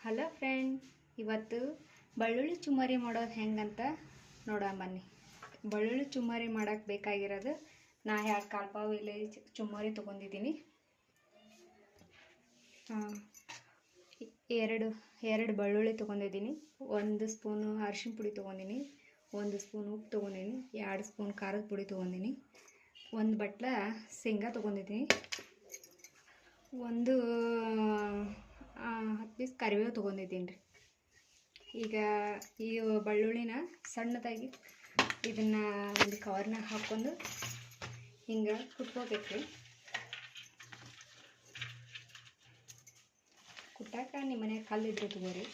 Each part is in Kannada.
ಹಲೋ ಫ್ರೆಂಡ್, ಇವತ್ತು ಬೆಳ್ಳುಳ್ಳಿ ಚುಮ್ಮರಿ ಮಾಡೋದು ಹೆಂಗಂತ ನೋಡೋಣ ಬನ್ನಿ. ಬೆಳ್ಳುಳ್ಳಿ ಚುಮ್ಮರಿ ಮಾಡೋಕ್ಕೆ ಬೇಕಾಗಿರೋದು ನಾ 2 ಕಾಲ್ಪಾವು ಎಲೆ ಚುಮ್ಮರಿ ತೊಗೊಂಡಿದ್ದೀನಿ. ಎರಡು ಬೆಳ್ಳುಳ್ಳಿ ತೊಗೊಂಡಿದ್ದೀನಿ. 1 ಸ್ಪೂನು ಅರಿಶಿನ ಪುಡಿ ತೊಗೊಂಡಿನಿ, 1 ಸ್ಪೂನ್ ಉಪ್ಪು ತೊಗೊಂಡಿನಿ, 2 ಸ್ಪೂನ್ ಖಾರದ ಪುಡಿ ತೊಗೊಂಡಿನಿ, 1 ಬಟ್ಲ ಶೇಂಗಾ ತೊಗೊಂಡಿದ್ದೀನಿ, 10 ಪೀಸ್ ಕರಿಬೇವು ತೊಗೊಂಡಿದ್ದೀನಿ ರೀ. ಈಗ ಈ ಬೆಳ್ಳುಳ್ಳಿನ ಸಣ್ಣದಾಗಿ ಇದನ್ನು ಒಂದು ಕವರ್ನಾಗ ಹಾಕ್ಕೊಂಡು ಹಿಂಗೆ ಕುಟ್ಕೋಬೇಕು ರೀ. ಕುಟ್ಟಾಕ ನಿಮ್ಮ ಮನೆಯಾಗ ಕಲ್ಲಿದ್ರೆ ತಗೋರಿ,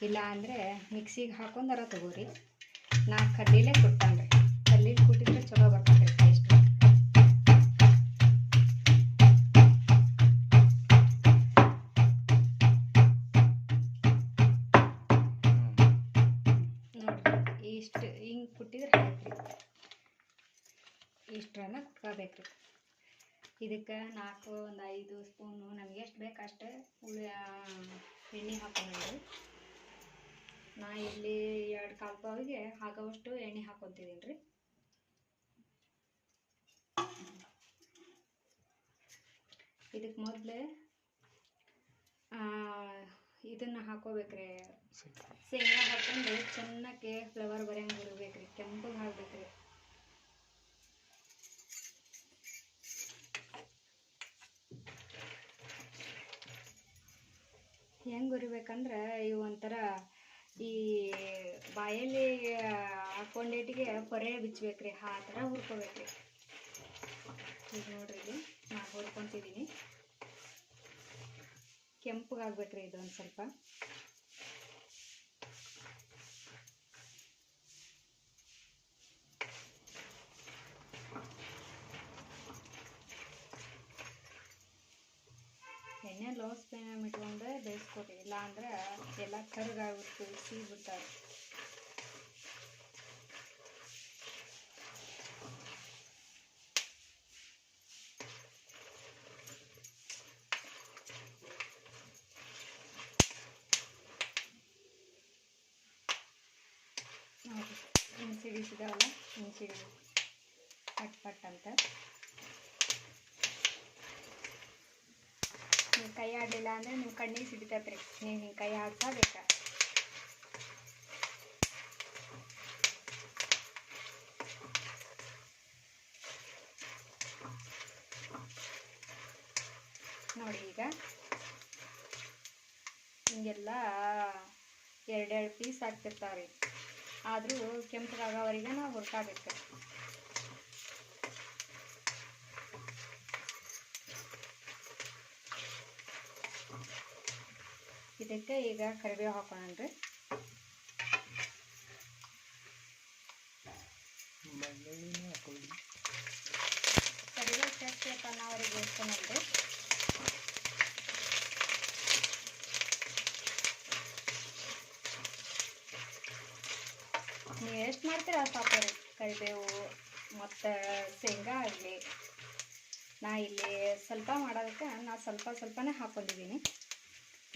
ಇಲ್ಲ ಅಂದರೆ ಮಿಕ್ಸಿಗೆ ಹಾಕೊಂಡಾರ ತಗೋರಿ. ನಾ ಕಲ್ಲಿಲೇ ಕುಟ್ಟಾನ ರೀ. ಕಲ್ಲಿಗೆ ಕುಟ್ಟಿದ್ರೆ ಚಲೋ ಬರ್ತದೆ ರೀ ಟೇಸ್ಟ್. ನೋಡಿರಿ, ಇಷ್ಟು ಹಿಂಗೆ ಕುಟ್ಟಿದ್ರೆ ಆಯ್ತು ರೀ. ಇಷ್ಟರನ್ನ ಕುಟ್ಕೋಬೇಕು ರೀ. ಇದಕ್ಕೆ 4-5 ಸ್ಪೂನು ನಮಗೆ ಎಷ್ಟು ಬೇಕು ಅಷ್ಟು ಎಣ್ಣೆ ಹಾಕೊಂಡಿರಿ. ನಾ ಇಲ್ಲಿ 2 ಕಾಲ್ಪಾವಿಗೆ ಆಗೋವಷ್ಟು ಎಣ್ಣೆ ಹಾಕೊತಿದ್ದೀನಿ ರೀ. ಇದಕ್ಕೆ ಮೊದಲೇ ಇದನ್ನು ಹಾಕೋಬೇಕ್ರಿ, ಶೇಂಗಾ ಹಾಕೊಂಡು ಚೆನ್ನಾಗಿ ಫ್ಲೇವರ್ ಬರೋಂಗೆ ಇರಬೇಕ್ರಿ. ಕೆಂಪಗೆ ಹಾಕ್ಬೇಕ್ರಿ. ಹೆಂಗೆ ಹುರಿಬೇಕಂದ್ರೆ ಇವು ಒಂಥರ ಈ ಬಾಯಲ್ಲಿ ಹಾಕೊಂಡೇಟಿಗೆ ಪೊರೆ ಬಿಚ್ಚಬೇಕ್ರಿ, ಆ ಥರ ಹುರ್ಕೋಬೇಕ್ರಿ. ಈಗ ನೋಡ್ರಿ, ಇಲ್ಲಿ ನಾನು ಹುರ್ಕೊತಿದ್ದೀನಿ. ಕೆಂಪಗಾಗ್ಬೇಕ್ರಿ ಇದು ಒಂದು ಸ್ವಲ್ಪ. ಎಣ್ಣೆ ಲೋ ಫ್ಲೇಮ್ ಇಟ್ಕೊಂಡು ಬೇಯಿಸ್ಕೊರಿ, ಇಲ್ಲ ಅಂದ್ರೆ ಎಲ್ಲ ಕರ್ಗಾಗ್ಬಿಟ್ಟು ಸಿಗ್ಬಿಡ್ತಾರೆ. ನೋಡಿ, ಹಿಂಗೆ ಸಿಡಿಸಿದಾವಲ್ಲ, ಹಿಂಗೆ ಸಿಡಿ ಪಟ್ ಪಟ್ ಅಂತ. ನೀವು ಕೈ ಆಡಲಿಲ್ಲ ಅಂದರೆ ನೀವು ಕಣ್ಣಿಗೆ ಸಿಡಿತೈತ್ರಿ. ನೀವು ಹಿಂಗೆ ಕೈ ಆಡ್ಸಬೇಕು. ನೋಡಿ, ಈಗ ಹಿಂಗೆಲ್ಲ 2 ಪೀಸ್ ಆಗ್ತಿರ್ತಾವ್ರಿ. ಆದರೂ ಕೆಂಪಗಾಗೋವರೆಗೆ ನಾವು ಹುರ್ಕೋಬೇಕು. ಇದಕ್ಕೆ ಈಗ ಕರಿಬೇವು ಹಾಕೋಣನ್ರಿ. ಕರಿಬೇವು ಜಾಸ್ತಿ ಅನ್ನೋವರೆಗೆ ಬೇಯಿಸ್ಕೊಂಡ್ರಿ. ನೀವು ಎಷ್ಟು ಮಾಡ್ತೀರ ಅಷ್ಟು ಹಾಕೋರಿ. ಕರಿಬೇವು ಮತ್ತು ಶೇಂಗಾ ಆಗಲಿ. ನಾ ಇಲ್ಲಿ ಸ್ವಲ್ಪ ಮಾಡೋದಕ್ಕೆ ನಾ ಸ್ವಲ್ಪನೇ ಹಾಕ್ಕೊಂಡಿದ್ದೀನಿ.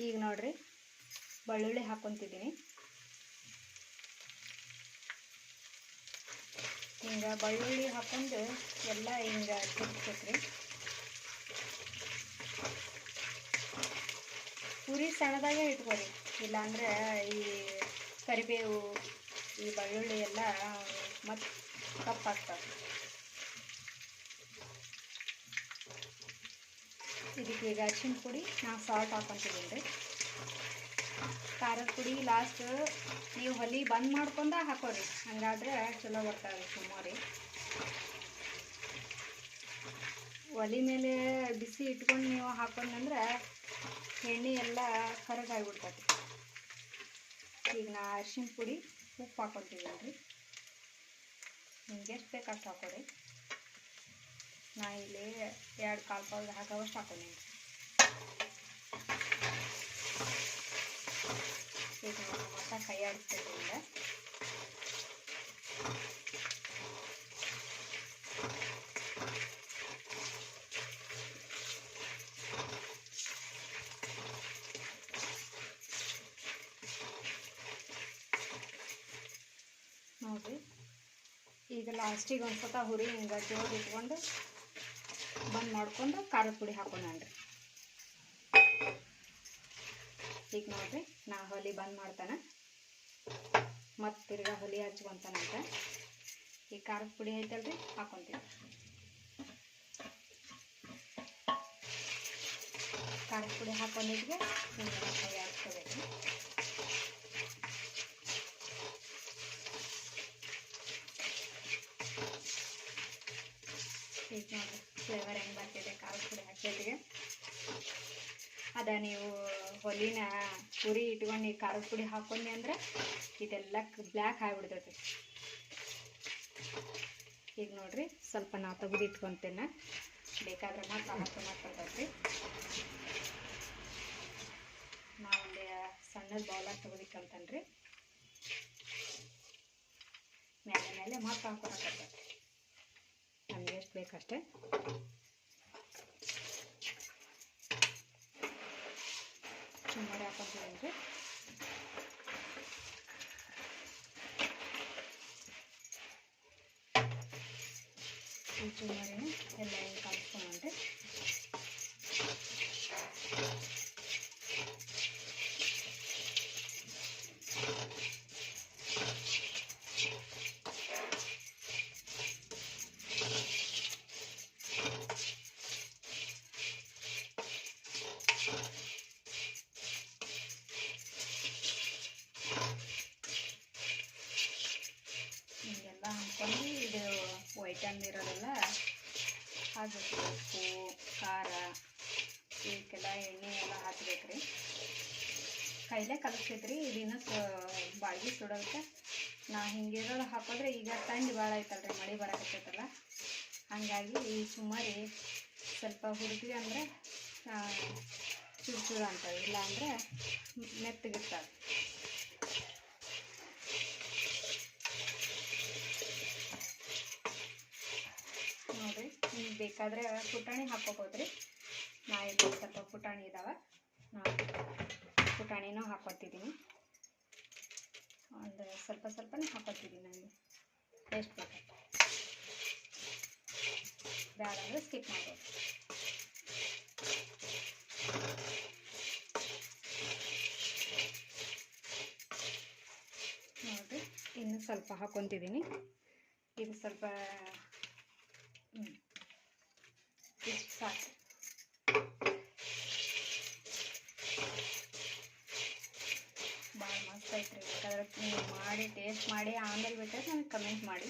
ಈಗ ನೋಡ್ರಿ, ಬೆಳ್ಳುಳ್ಳಿ ಹಾಕ್ಕೊತಿದ್ದೀನಿ. ಹಿಂಗೆ ಬೆಳ್ಳುಳ್ಳಿ ಹಾಕ್ಕೊಂಡು ಎಲ್ಲ ಹಿಂಗೆ ತಿರ್ಸ್ಬೇಕ್ರಿ. ಪೂರಿ ಸಣ್ಣದಾಗೆ ಇಟ್ಕೊರಿ, ಇಲ್ಲಾಂದರೆ ಈ ಕರಿಬೇವು ಈ ಬೆಳ್ಳುಳ್ಳಿ ಎಲ್ಲ ಮತ್ತು ಕಪ್ಪಾಗ್ತವೆ. ಇದಕ್ಕೆ ಈಗ ಅರಿಶಿನ ಪುಡಿ ನಾ ಸಾಲ್ಟ್ ಹಾಕ್ಕೊತಿದ್ದೀನಿ ರೀ. ಖಾರದ ಪುಡಿ ಲಾಸ್ಟ್ ನೀವು ಒಲೆ ಬಂದ್ ಮಾಡ್ಕೊಂಡ ಹಾಕೋರಿ, ಹಂಗಾದ್ರೆ ಚಲೋ ಬರ್ತಾವೆ ಚುಮ್ಮರಿ. ಒಲೆ ಮೇಲೆ ಬಿಸಿ ಇಟ್ಕೊಂಡು ನೀವು ಹಾಕೊಂಡ್ರೆ ಎಣ್ಣೆ ಎಲ್ಲ ಕರಗಾಗ್ಬಿಡ್ತೈತಿ. ಈಗ ನಾ ಅರಿಶಿನ ಪುಡಿ ಉಪ್ಪು ಹಾಕ್ಕೊತಿದ್ದೀನಿ ರೀ. ನಿಮ್ಗೆ ಎಷ್ಟು ಬೇಕು ಅಷ್ಟು ಹಾಕೋರಿ. ನಾ ಇಲ್ಲಿ 2 ಕಾಲ್ಪಾವಿಗೆ ಹಾಕೋವಷ್ಟು ಹಾಕೊಂಡಿನಿ. ಈಗ ನಾವು ಮತ್ತೆ ಕೈ ಆಡಿಸ್ತಿದ್ರಿಂದ ಈಗ ಲಾಸ್ಟಿಗೆ ಒಂದು ಸತ ಹುರಿ ಹಿಂಗೆ ಜೋರು ಇಟ್ಕೊಂಡು ಬಂದ್ ಮಾಡ್ಕೊಂಡು ಖಾರದ ಪುಡಿ ಹಾಕೋಣನ್ರಿ. ಈಗ ನೋಡ್ರಿ ನಾ ಹೊಲಿ ಬಂದ್ ಮಾಡ್ತಾನೆ ಮತ್ತು ತಿರ್ಗಾ ಹೊಲಿ ಹಚ್ಕೊಂತಾನಂತ. ಈ ಖಾರದ ಪುಡಿ ಐತಲ್ರಿ ಹಾಕೊಂತೀವಿ. ಖಾರದ ಪುಡಿ ಹಾಕೊಂಡಿದ್ಗೆ ಹಿಂಗೆ ಹಾಕ್ಕೋಬೇಕು. ಈಗ ನೋಡ್ರಿ ಫ್ಲೇವರ್ ಹೆಂಗೆ ಬರ್ತಿದೆ ಖಾರದ ಪುಡಿ ಹಾಕಿದ್ಗೆ. ಅದ ನೀವು ಹೊಲಿನ ಪುರಿ ಇಟ್ಕೊಂಡು ಖಾರದ ಪುಡಿ ಹಾಕೊಂಡಿ ಅಂದ್ರೆ ಇದೆಲ್ಲ ಬ್ಲ್ಯಾಕ್ ಆಗಿಬಿಡ್ತೈತಿ. ಈಗ ನೋಡ್ರಿ ಸ್ವಲ್ಪ ನಾ ತೆಗೆದು ಇಟ್ಕೊತೇನೆ, ಬೇಕಾದ್ರೆ ಮಾತ್ರ ಹಾಕೋತೈತಿ. ನಾ ಒಂದು ಸಣ್ಣದ ಬೌಲಾಗ ತೆಗೆದಿಕ್ಕಂತನ್ರಿ, ಮೇಲೆ ಮೇಲೆ ಮಾತ್ರ ಹಾಕೋತೈತಿ. ನಮಗೆ ಎಷ್ಟು ಬೇಕಷ್ಟೆ. ಚುಮ್ಮರಿ ಹಾಕೊಂತೀವಿ. ಈ ಚುಮ್ಮರಿನ ಎಲ್ಲ ಹಿಂಗೆ ಕಲಿಸ್ಕೊಂಡ್ರಿ. ಹಿಂಗೆಲ್ಲ ಹಾಕ್ಕೊಂಡು ಇದು ವೈಟ್ ಇರೋದೆಲ್ಲ ಹಾಕಬೇಕು. ಉಪ್ಪು ಖಾರ ಇವಕ್ಕೆಲ್ಲ ಎಣ್ಣೆ ಎಲ್ಲ ಹಾಕ್ಬೇಕ್ರಿ. ಕೈಲೇ ಕಲಿಸ್ತೈತ್ರಿ. ಇದನ್ನು ಬಾಳ್ಗಿ ಸುಡೋದಕ್ಕೆ ನಾ ಹಿಂಗಿರೋದು ಹಾಕಿದ್ರೆ ಈಗ ತಂಡಿ ಭಾಳ ಐತಲ್ರಿ, ಮಳೆ ಬರಕತ್ತೈತಲ್ಲ, ಹಾಗಾಗಿ ಈ ಚುಮ್ಮರಿ ಸ್ವಲ್ಪ ಹುರಿದ್ವಿ ಅಂದರೆ ಚೂರು ಚೂರು ಅಂತವೆ, ಇಲ್ಲ ಅಂದರೆ ಮೆತ್ತಗಿರ್ತವೆ. ನೋಡಿರಿ, ನಿಮ್ಗೆ ಬೇಕಾದರೆ ಪುಟಾಣಿ ಹಾಕ್ಕೋಬೋದ್ರಿ. ನಾ ಇಲ್ಲಿ ಸ್ವಲ್ಪ ಪುಟಾಣಿ ಇದ್ದಾವೆ, ನಾನು ಪುಟಾಣಿನೂ ಹಾಕ್ಕೊತಿದ್ದೀನಿ. ಒಂದು ಸ್ವಲ್ಪ ಸ್ವಲ್ಪನೇ ಹಾಕ್ಕೊತಿದ್ದೀನಿ. ನನಗೆ ಎಷ್ಟು ಬೇಕು, ಬೇಡ ಅಂದರೆ ಸ್ಕಿಪ್ ಮಾಡ್ಬೋದು. ನೋಡಿರಿ, ಇನ್ನು ಸ್ವಲ್ಪ ಹಾಕ್ಕೊತಿದ್ದೀನಿ. ಇದು ಸ್ವಲ್ಪ ಇಷ್ಟು ಸಾಕು. ಭಾಳ ಮಸ್ತ್ ಐತ್ರಿ. ಬೇಕಾದ್ರೆ ನೀವು ಮಾಡಿ ಟೇಸ್ಟ್ ಮಾಡಿ ಆಮೇಲೆ ಬೇಕಾದ್ರೆ ನನಗೆ ಕಮೆಂಟ್ ಮಾಡಿ.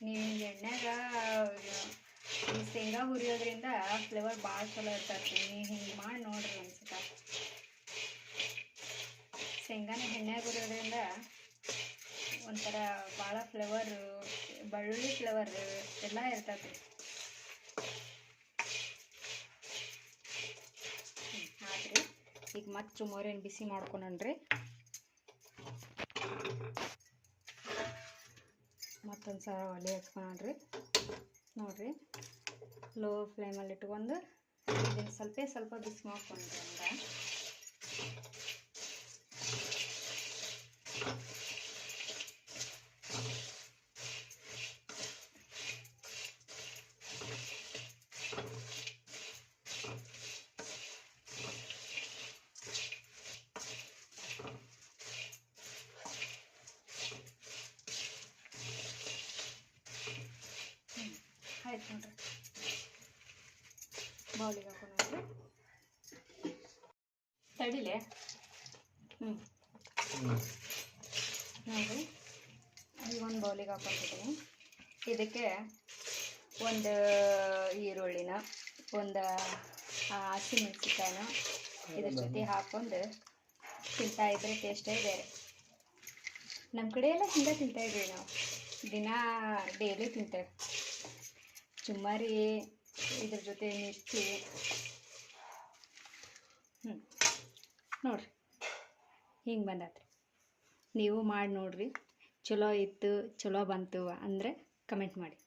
ನೀವು ಎಣ್ಣೆಗ ಈ ಶೇಂಗಾ ಹುರಿಯೋದ್ರಿಂದ ಫ್ಲೇವರ್ ಭಾಳ ಚಲೋ ಇರ್ತೈತಿ. ನೀವು ಹಿಂಗೆ ಮಾಡಿ ನೋಡ್ರಿ ಅನ್ಸುತ್ತ. ಶೇಂಗಾನ ಎಣ್ಣೆಗೆ ಹುರಿಯೋದ್ರಿಂದ ಒಂಥರ ಭಾಳ ಫ್ಲೇವರು, ಬೆಳ್ಳುಳ್ಳಿ ಫ್ಲೇವರ್ ಎಲ್ಲ ಇರ್ತೈತಿ. ಆದ್ರಿ ಈಗ ಮತ್ತೆ ಚುಮ್ಮರಿನ ಬಿಸಿ ಮಾಡ್ಕೊಂಡ್ರಿ. ಮತ್ತೊಂದು ಸಲ ಒಲೆ ಹಚ್ಕೊಂಡ್ರಿ. ನೋಡಿರಿ, ಲೋ ಫ್ಲೇಮಲ್ಲಿ ಇಟ್ಕೊಂಡು ಇದನ್ನು ಸ್ವಲ್ಪ ಬಿಸಿ ಮಾಡ್ಕೊಂಡ್ರಿ. ಆಯ್ತು ನೋಡ್ರಿ, ಬೌಲಿಗೆ ಹಾಕೊಂಡ್ರಿ. ತಡಿಲೆ. ನೋಡಿರಿ, ಈಗ ಒಂದು ಬೌಲಿಗೆ ಹಾಕೊಂಡಿದ್ದೀನಿ. ಇದಕ್ಕೆ ಒಂದು ಈರುಳ್ಳಿನ, ಒಂದು ಹಸಿಮೆಣಸಿಕಾಯಿನ ಇದ್ರ ಜೊತೆ ಹಾಕ್ಕೊಂಡು ತಿಂತಾಯಿದ್ರೆ ಟೇಸ್ಟೇ ಬೇರೆ. ನಮ್ಮ ಕಡೆ ಎಲ್ಲ ಹಿಂಗೆ ತಿಂತಾಯಿದ್ವಿ ನಾವು, ದಿನ ಡೈಲಿ ತಿಂತೇವೆ. ಚುಮ್ಮರಿ ಇದ್ರ ಜೊತೆ ಮಿರ್ಚಿ. ನೋಡ್ರಿ ಹಿಂಗೆ ಬಂದತ್ರಿ. ನೀವು ಮಾಡಿ ನೋಡ್ರಿ. ಚಲೋ ಇತ್ತು, ಚಲೋ ಬಂತು ಅಂದರೆ ಕಮೆಂಟ್ ಮಾಡಿ.